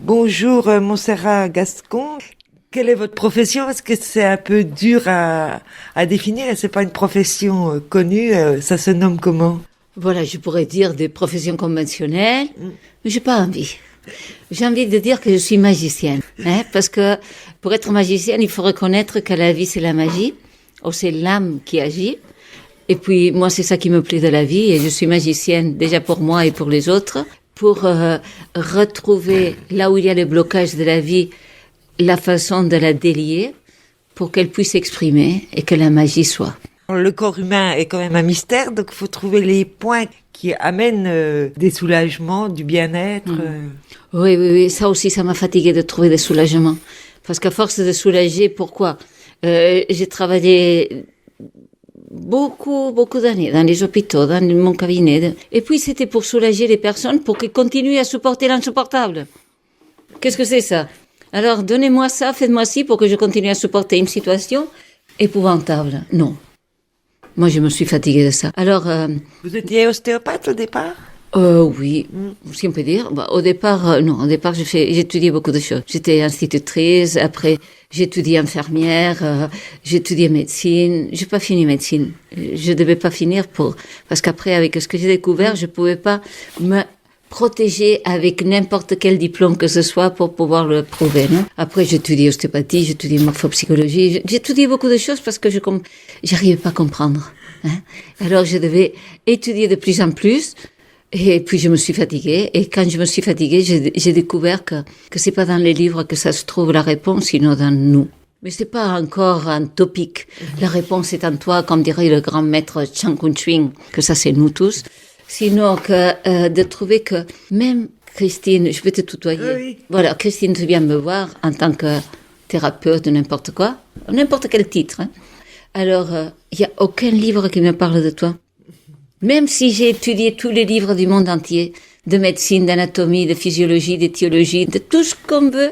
Bonjour Montserrat Gascon. Quelle est votre profession? Parce que c'est un peu dur à définir et c'est pas une profession connue. Ça se nomme comment? Voilà, je pourrais dire des professions conventionnelles, mais j'ai pas envie. J'ai envie de dire que je suis magicienne, parce que pour être magicienne, il faut reconnaître que la vie c'est la magie, ou c'est l'âme qui agit. Et puis moi c'est ça qui me plaît de la vie et je suis magicienne déjà pour moi et pour les autres, pour retrouver là où il y a le blocage de la vie, la façon de la délier pour qu'elle puisse s'exprimer et que la magie soit. Le corps humain est quand même un mystère, donc il faut trouver les points qui amènent des soulagements, du bien-être. Oui, ça aussi, ça m'a fatiguée de trouver des soulagements. Parce qu'à force de soulager, pourquoi j'ai travaillé beaucoup d'années dans les hôpitaux, dans mon cabinet. Et puis, c'était pour soulager les personnes, pour qu'elles continuent à supporter l'insupportable. Qu'est-ce que c'est ça? Alors, donnez-moi ça, faites-moi ci pour que je continue à supporter une situation épouvantable. Non. Moi, je me suis fatiguée de ça. Alors, Vous étiez ostéopathe au départ? Oui, si on peut dire. Bah, au départ, non. Au départ, j'ai étudié beaucoup de choses. J'étais institutrice. Après, j'ai étudié infirmière. J'ai étudié médecine. J'ai pas fini médecine. Je devais pas finir parce qu'après, avec ce que j'ai découvert, je pouvais pas me protéger avec n'importe quel diplôme que ce soit pour pouvoir le prouver, non? Après, j'ai étudié ostéopathie, j'ai étudié morphopsychologie, j'ai étudié beaucoup de choses parce que j'arrivais pas à comprendre, Alors, je devais étudier de plus en plus. Et puis je me suis fatiguée. Et quand je me suis fatiguée, j'ai découvert que c'est pas dans les livres que ça se trouve la réponse, sinon dans nous. Mais c'est pas encore un topic. La réponse est en toi, comme dirait le grand maître Chan Kun-Chwing, que ça c'est nous tous. Sinon que de trouver que même Christine, je peux te tutoyer. Oui. Voilà, Christine, tu viens me voir en tant que thérapeute de n'importe quoi, n'importe quel titre. Alors, il y a aucun livre qui me parle de toi. Même si j'ai étudié tous les livres du monde entier, de médecine, d'anatomie, de physiologie, d'éthiologie, de tout ce qu'on veut,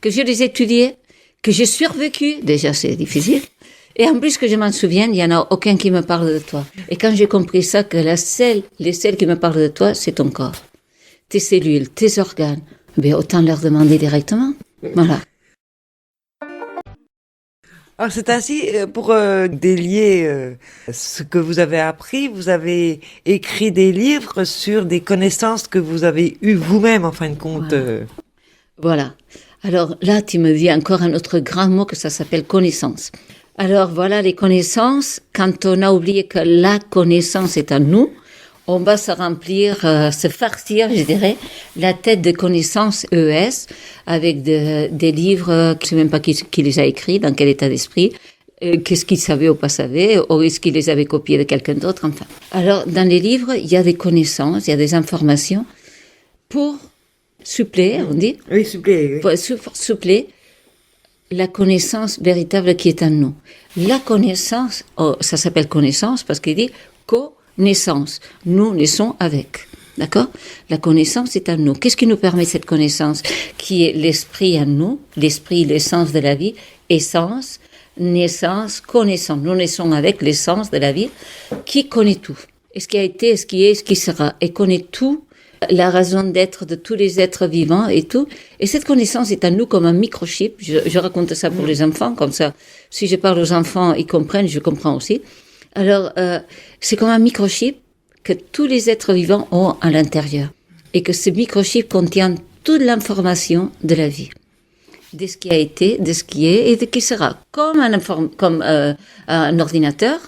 que je les ai étudiés, que j'ai survécu, déjà c'est difficile, et en plus que je m'en souvienne, il n'y en a aucun qui me parle de toi. Et quand j'ai compris ça, que les seuls qui me parlent de toi, c'est ton corps, tes cellules, tes organes, ben autant leur demander directement. Voilà. Alors c'est ainsi, pour délier ce que vous avez appris, vous avez écrit des livres sur des connaissances que vous avez eues vous-même, en fin de compte. Voilà. Alors là, tu me dis encore un autre grand mot que ça s'appelle connaissance. Alors voilà, les connaissances, quand on a oublié que la connaissance est à nous, on va se remplir, se farcir, je dirais, la tête de connaissances ES avec des livres, je ne sais même pas qui les a écrits, dans quel état d'esprit, qu'est-ce qu'ils savaient ou pas savaient, ou est-ce qu'ils les avaient copiés de quelqu'un d'autre, enfin. Alors, dans les livres, il y a des connaissances, il y a des informations pour suppléer, on dit? Oui, suppléer. Oui. Pour suppléer la connaissance véritable qui est en nous. La connaissance, ça s'appelle connaissance parce qu'il dit connaissance. Nous naissons avec. D'accord? La connaissance est en nous. Qu'est-ce qui nous permet cette connaissance? Qui est l'esprit en nous, l'esprit, l'essence de la vie, essence, naissance, connaissance. Nous naissons avec l'essence de la vie qui connaît tout. Et ce qui a été, ce qui est, ce qui sera. Et connaît tout, la raison d'être de tous les êtres vivants et tout. Et cette connaissance est en nous comme un microchip. Je raconte ça pour les enfants, comme ça. Si je parle aux enfants, ils comprennent, je comprends aussi. Alors, c'est comme un microchip que tous les êtres vivants ont à l'intérieur. Et que ce microchip contient toute l'information de la vie. De ce qui a été, de ce qui est et de ce qui sera. Comme un ordinateur,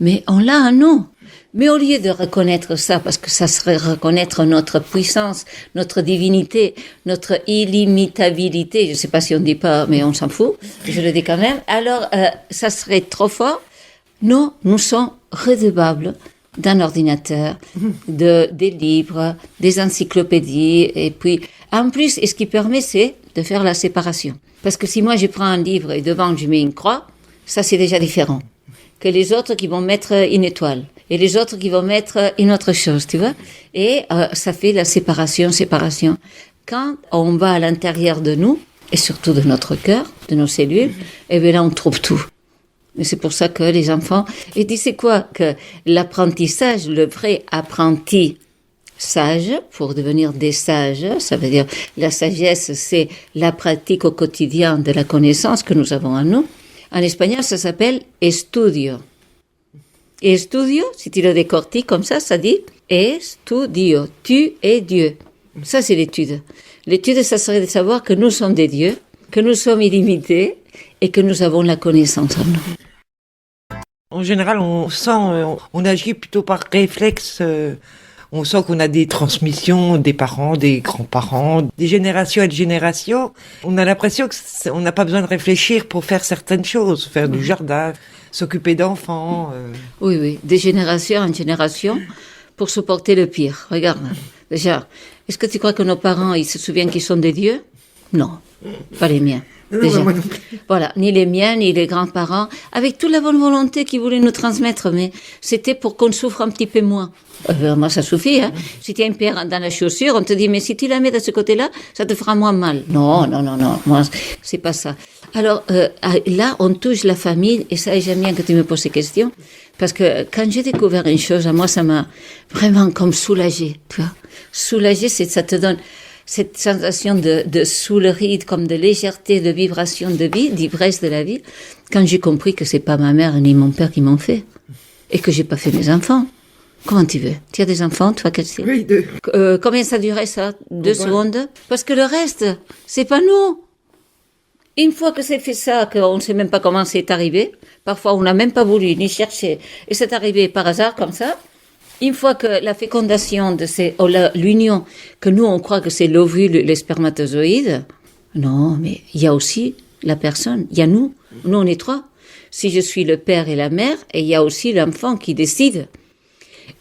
mais on l'a en nous. Mais au lieu de reconnaître ça, parce que ça serait reconnaître notre puissance, notre divinité, notre illimitabilité, je ne sais pas si on ne dit pas, mais on s'en fout, je le dis quand même, alors ça serait trop fort. Non, nous sommes redevables d'un ordinateur, des livres, des encyclopédies, et puis, en plus, et ce qui permet, c'est de faire la séparation. Parce que si moi je prends un livre et devant je mets une croix, ça c'est déjà différent que les autres qui vont mettre une étoile, et les autres qui vont mettre une autre chose, tu vois. Et ça fait la séparation. Quand on va à l'intérieur de nous, et surtout de notre cœur, de nos cellules, et bien là on trouve tout. Et c'est pour ça que les enfants... Et tu sais quoi? Que l'apprentissage, le vrai apprenti sages pour devenir des sages. Ça veut dire la sagesse, c'est la pratique au quotidien de la connaissance que nous avons en nous. En espagnol, ça s'appelle estudio. Et estudio, si tu le décortiques comme ça dit estudio. Tu es Dieu. Ça, c'est l'étude. L'étude, ça serait de savoir que nous sommes des dieux, que nous sommes illimités et que nous avons la connaissance en nous. En général, on sent, on agit plutôt par réflexe. On sent qu'on a des transmissions des parents, des grands-parents, des générations et de générations. On a l'impression qu'on n'a pas besoin de réfléchir pour faire certaines choses, faire du jardin, s'occuper d'enfants. Oui, de génération en génération pour supporter le pire. Regarde, déjà, est-ce que tu crois que nos parents, ils se souviennent qu'ils sont des dieux? Non, pas les miens. Déjà. Voilà, ni les miens, ni les grands-parents, avec toute la bonne volonté qu'ils voulaient nous transmettre, mais c'était pour qu'on souffre un petit peu moins. Moi, ça suffit, hein. Si tu as une pierre dans la chaussure, on te dit, mais si tu la mets de ce côté-là, ça te fera moins mal. Non, moi, c'est pas ça. Alors, là, on touche la famille, et ça, j'aime bien que tu me poses ces questions, parce que quand j'ai découvert une chose, à moi, ça m'a vraiment comme soulagée, tu vois. Soulagée, ça te donne cette sensation de soulerie, comme de légèreté, de vibration de vie, d'ivresse de la vie, quand j'ai compris que c'est pas ma mère ni mon père qui m'ont fait, et que j'ai pas fait mes enfants. Comment tu veux? Tu as des enfants, toi, Cathy? Oui, 2. Combien ça durait, ça? 2 secondes? Parce que le reste, c'est pas nous. Une fois que c'est fait ça, qu'on ne sait même pas comment c'est arrivé, parfois on n'a même pas voulu ni chercher, et c'est arrivé par hasard comme ça. Une fois que la fécondation de l'union, que nous on croit que c'est l'ovule, les spermatozoïdes, non, mais il y a aussi la personne, il y a nous on est 3. Si je suis le père et la mère, et il y a aussi l'enfant qui décide.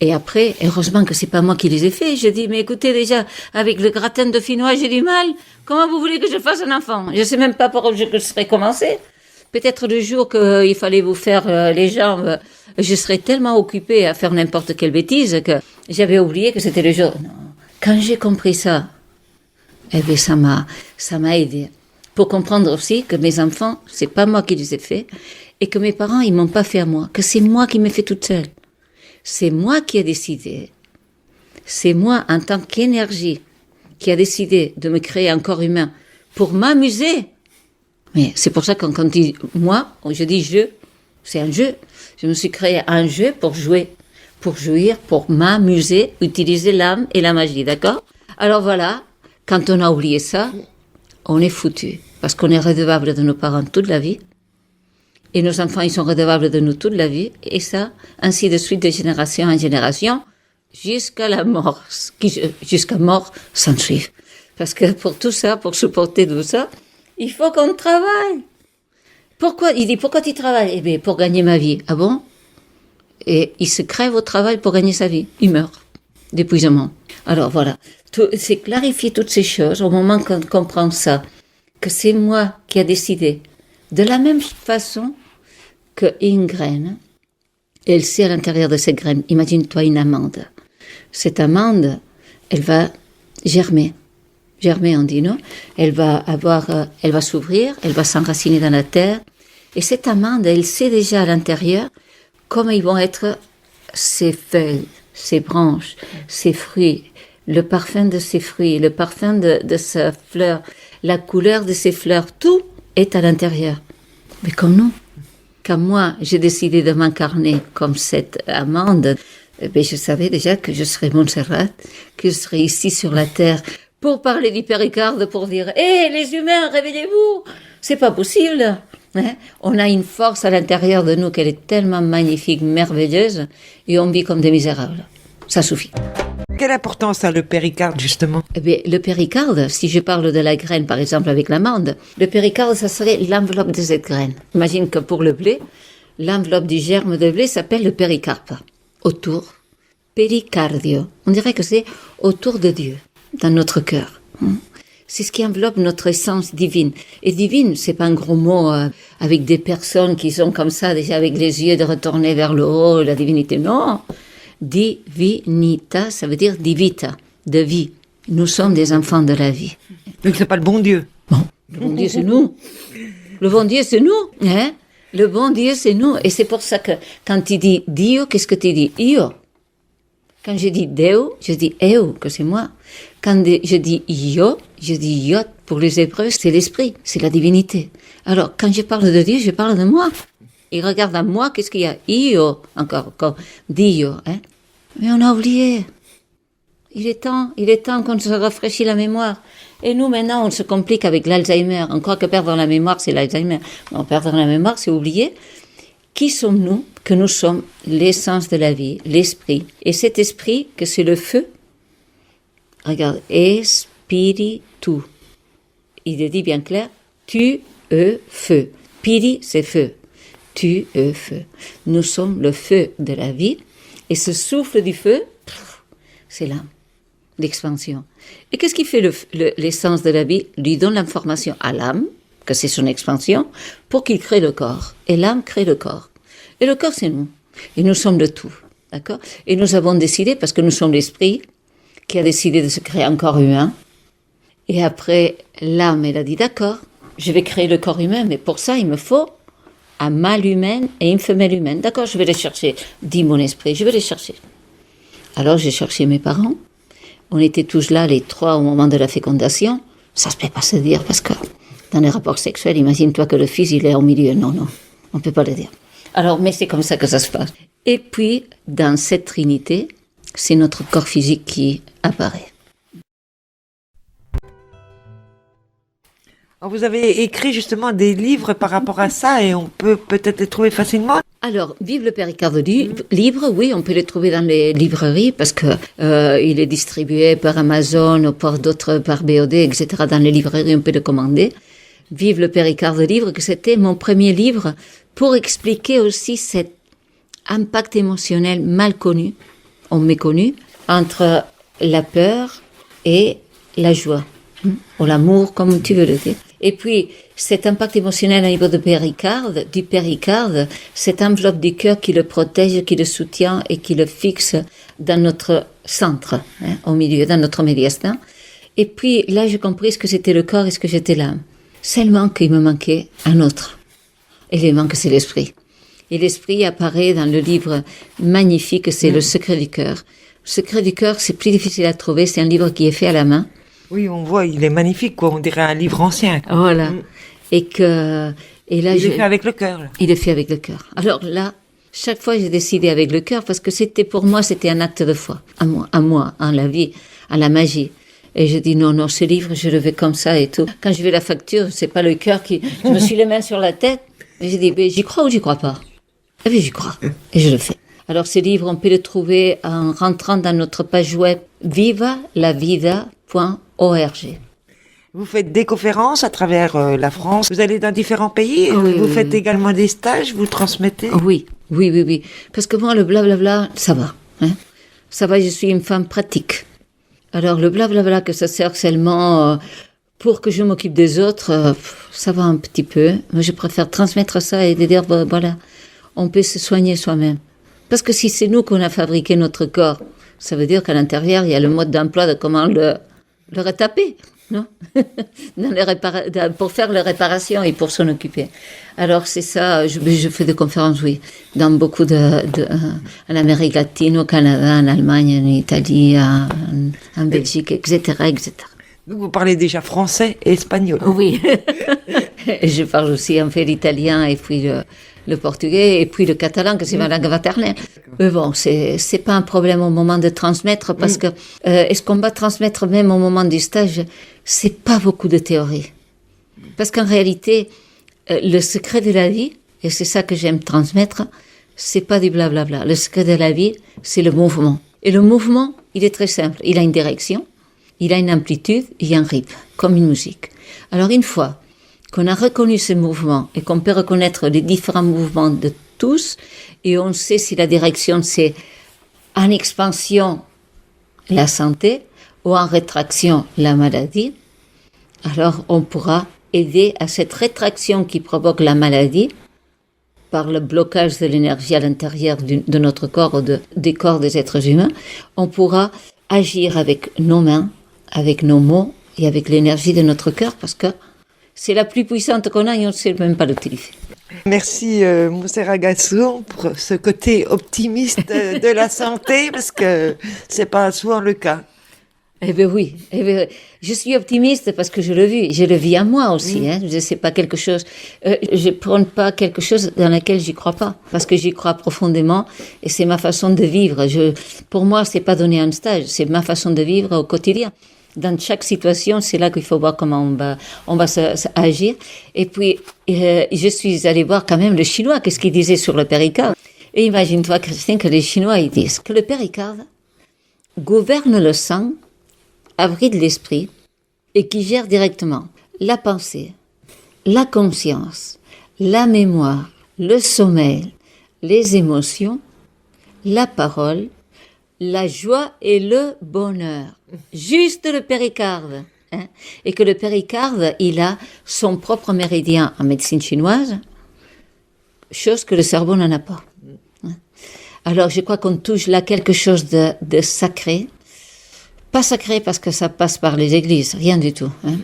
Et après, heureusement que c'est pas moi qui les ai faits. Je dis, mais écoutez, déjà, avec le gratin de finois, j'ai du mal. Comment vous voulez que je fasse un enfant? Je sais même pas par où je serais commencé. Peut-être le jour qu'il fallait vous faire les jambes, je serais tellement occupée à faire n'importe quelle bêtise que j'avais oublié que c'était le jour. Non. Quand j'ai compris ça, eh bien, ça m'a aidé. Pour comprendre aussi que mes enfants, c'est pas moi qui les ai faits, et que mes parents, ils m'ont pas fait à moi, que c'est moi qui m'ai fait toute seule. C'est moi qui ai décidé. C'est moi, en tant qu'énergie, qui a décidé de me créer un corps humain pour m'amuser. Mais c'est pour ça que quand on dit moi, je dis je, c'est un jeu. Je me suis créé un jeu pour jouer, pour jouir, pour m'amuser, utiliser l'âme et la magie, d'accord? Alors voilà, quand on a oublié ça, on est foutu. Parce qu'on est redevable de nos parents toute la vie. Et nos enfants, ils sont redevables de nous toute la vie. Et ça, ainsi de suite, de génération en génération, jusqu'à la mort. Jusqu'à mort s'en suivre. Parce que pour tout ça, pour supporter tout ça, il faut qu'on travaille. Pourquoi? Il dit, pourquoi tu travailles? Eh bien, pour gagner ma vie. Ah bon? Et il se crève au travail pour gagner sa vie. Il meurt d'épuisement. Alors voilà. C'est clarifier toutes ces choses au moment qu'on comprend ça. Que c'est moi qui a décidé. De la même façon qu'une graine, elle sait à l'intérieur de cette graine. Imagine-toi une amande. Cette amande, elle va germer. Germer, on dit, non? Elle va s'ouvrir, elle va s'enraciner dans la terre. Et cette amande, elle sait déjà à l'intérieur comment ils vont être ses feuilles, ses branches, ses fruits, le parfum de ses fruits, le parfum de sa fleur, la couleur de ses fleurs, tout est à l'intérieur. Mais comme nous, quand moi, j'ai décidé de m'incarner comme cette amande, eh je savais déjà que je serais Montserrat, que je serais ici sur la terre pour parler du péricarde, pour dire « Hé, les humains, réveillez-vous !» C'est pas possible. Hein? On a une force à l'intérieur de nous qu'elle est tellement magnifique, merveilleuse, et on vit comme des misérables. Ça suffit. Quelle importance a le péricarde, justement? Eh bien, le péricarde, si je parle de la graine, par exemple, avec l'amande, le péricarde, ça serait l'enveloppe de cette graine. Imagine que pour le blé, l'enveloppe du germe de blé s'appelle le péricarpe. Autour, péricardio. On dirait que c'est autour de Dieu, dans notre cœur. C'est ce qui enveloppe notre essence divine. Et divine, c'est pas un gros mot avec des personnes qui sont comme ça, déjà avec les yeux retournés vers le haut, la divinité. Non. Divinita, ça veut dire divita, de vie. Nous sommes des enfants de la vie. Donc c'est pas le bon Dieu. Bon, le bon Dieu c'est nous. Le bon Dieu c'est nous, hein? Le bon Dieu c'est nous. Et c'est pour ça que quand tu dis Dio, qu'est-ce que tu dis? Io. Quand je dis Deo, je dis Eo, que c'est moi. Quand je dis Yo, je dis Yot. Pour les Hébreux, c'est l'esprit, c'est la divinité. Alors, quand je parle de Dieu, je parle de moi. Il regarde à moi, qu'est-ce qu'il y a? Io, encore, Dio, hein. Mais on a oublié. Il est temps qu'on se rafraîchisse la mémoire. Et nous, maintenant, on se complique avec l'Alzheimer. On croit que perdre la mémoire, c'est l'Alzheimer. Non, perdre la mémoire, c'est oublier. Qui sommes-nous? Que nous sommes l'essence de la vie, l'esprit. Et cet esprit, que c'est le feu. Regarde, espiritu. Il le dit bien clair. Tu, feu. Piri, c'est feu. Tu, feu. Nous sommes le feu de la vie. Et ce souffle du feu, c'est l'âme. L'expansion. Et qu'est-ce qui fait l'essence de la vie? Lui donne l'information à l'âme, que c'est son expansion, pour qu'il crée le corps. Et l'âme crée le corps. Et le corps, c'est nous. Et nous sommes le tout. D'accord? Et nous avons décidé, parce que nous sommes l'esprit, qui a décidé de se créer un corps humain. Et après, l'âme, elle a dit, d'accord, je vais créer le corps humain, mais pour ça, il me faut un mâle humain et une femelle humaine. D'accord, je vais les chercher. Dit mon esprit, je vais les chercher. Alors, j'ai cherché mes parents. On était tous là, les trois, au moment de la fécondation. Ça se peut pas se dire, parce que dans les rapports sexuels, imagine-toi que le fils, il est au milieu. Non, on peut pas le dire. Alors, mais c'est comme ça que ça se passe. Et puis, dans cette trinité, c'est notre corps physique qui apparaît. Vous avez écrit justement des livres par rapport à ça et on peut peut-être les trouver facilement. Alors, Vive le Péricarde libre, oui, on peut les trouver dans les librairies parce que il est distribué par Amazon ou par d'autres, par BOD, etc. Dans les librairies, on peut le commander. Vive le Péricarde libre, que c'était mon premier livre pour expliquer aussi cet impact émotionnel mal connu, ou méconnu, entre la peur et la joie, ou l'amour, comme tu veux le dire. Et puis, cet impact émotionnel au niveau du péricarde, cette enveloppe du cœur qui le protège, qui le soutient et qui le fixe dans notre centre, au milieu, dans notre médiastin. Et puis, là, j'ai compris ce que c'était le corps et ce que j'étais l'âme. Seulement qu'il me manquait un autre élément, que c'est l'esprit. Et l'esprit apparaît dans le livre magnifique, c'est Le Secret du cœur. Le Secret du cœur, c'est plus difficile à trouver, c'est un livre qui est fait à la main. Oui, on voit, il est magnifique, quoi. On dirait un livre ancien. Voilà. Et là, il est fait avec le cœur. Là. Il est fait avec le cœur. Alors là, chaque fois, j'ai décidé avec le cœur parce que pour moi, c'était un acte de foi. À moi, en la vie, à la magie. Et je dis non, ce livre, je le veux comme ça et tout. Quand je vais la facture, c'est pas le cœur qui, je me suis les mains sur la tête. Et j'ai dit, j'y crois ou j'y crois pas? Eh bien, j'y crois. Et je le fais. Alors, ce livre, on peut le trouver en rentrant dans notre page web vivalavida.org. Vous faites des conférences à travers la France. Vous allez dans différents pays. Oui, vous faites également des stages. Vous transmettez. Oui. Parce que moi, le blablabla, ça va. Ça va, je suis une femme pratique. Alors, le blablabla que ça sert seulement pour que je m'occupe des autres, ça va un petit peu. Moi, je préfère transmettre ça et de dire, voilà, on peut se soigner soi-même. Parce que si c'est nous qu'on a fabriqué notre corps, ça veut dire qu'à l'intérieur, il y a le mode d'emploi de comment le retaper, non? Pour faire les réparations et pour s'en occuper. Alors, c'est ça, je fais des conférences, oui, dans beaucoup en Amérique latine, au Canada, en Allemagne, en Italie, en Belgique, etc., etc. Donc, vous parlez déjà français et espagnol. Oui. Et je parle aussi un peu l'italien et puis le portugais et puis le catalan, que c'est ma langue maternelle. Mais bon, c'est pas un problème au moment de transmettre parce que est-ce qu'on va transmettre même au moment du stage? C'est pas beaucoup de théorie. Parce qu'en réalité, le secret de la vie, et c'est ça que j'aime transmettre, c'est pas du blablabla. Le secret de la vie, c'est le mouvement. Et le mouvement, il est très simple. Il a une direction, il a une amplitude, il y a un rythme, comme une musique. Alors une fois qu'on a reconnu ce mouvement et qu'on peut reconnaître les différents mouvements de tous, et on sait si la direction c'est en expansion la santé ou en rétraction la maladie, alors on pourra aider à cette rétraction qui provoque la maladie par le blocage de l'énergie à l'intérieur de notre corps ou des corps des êtres humains. On pourra agir avec nos mains, avec nos mots et avec l'énergie de notre cœur parce que c'est la plus puissante qu'on a et on ne sait même pas l'utiliser. Merci Montserrat Gascon pour ce côté optimiste de la santé, parce que c'est pas souvent le cas. Eh bien oui, je suis optimiste parce que je le vis à moi aussi. Hein. Je sais pas quelque chose, je prends pas quelque chose dans lequel j'y crois pas, parce que j'y crois profondément et c'est ma façon de vivre. Pour moi, c'est pas donner un stage, c'est ma façon de vivre au quotidien. Dans chaque situation, c'est là qu'il faut voir comment on va agir. Et puis, je suis allée voir quand même le Chinois, qu'est-ce qu'il disait sur le péricarde. Et imagine-toi, Christine, que les Chinois, ils disent que le péricarde gouverne le sang, abrite l'esprit et qui gère directement la pensée, la conscience, la mémoire, le sommeil, les émotions, la parole, la joie et le bonheur. Juste le péricarde. Hein? Et que le péricarde, il a son propre méridien en médecine chinoise, chose que le cerveau n'en a pas. Hein? Alors je crois qu'on touche là quelque chose de sacré. Pas sacré parce que ça passe par les églises, rien du tout. Hein.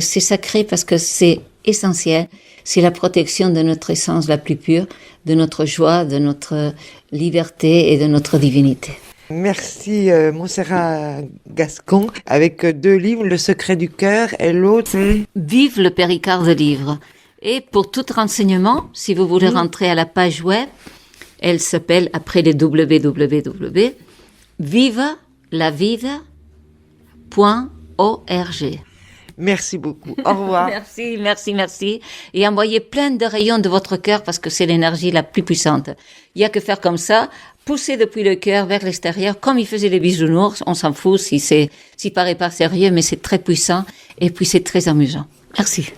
C'est sacré parce que c'est essentiel, c'est la protection de notre essence la plus pure, de notre joie, de notre liberté et de notre divinité. Merci Montserrat Gascon, avec 2 livres, Le secret du cœur et l'autre c'est... Vive le péricarde livre. Et pour tout renseignement, si vous voulez rentrer à la page web, elle s'appelle, après les www, vivelavida.org. Merci beaucoup. Au revoir. Merci. Et envoyez plein de rayons de votre cœur parce que c'est l'énergie la plus puissante. Il y a que faire comme ça, pousser depuis le cœur vers l'extérieur, comme il faisait les bisounours. On s'en fout si paraît pas sérieux, mais c'est très puissant et puis c'est très amusant. Merci.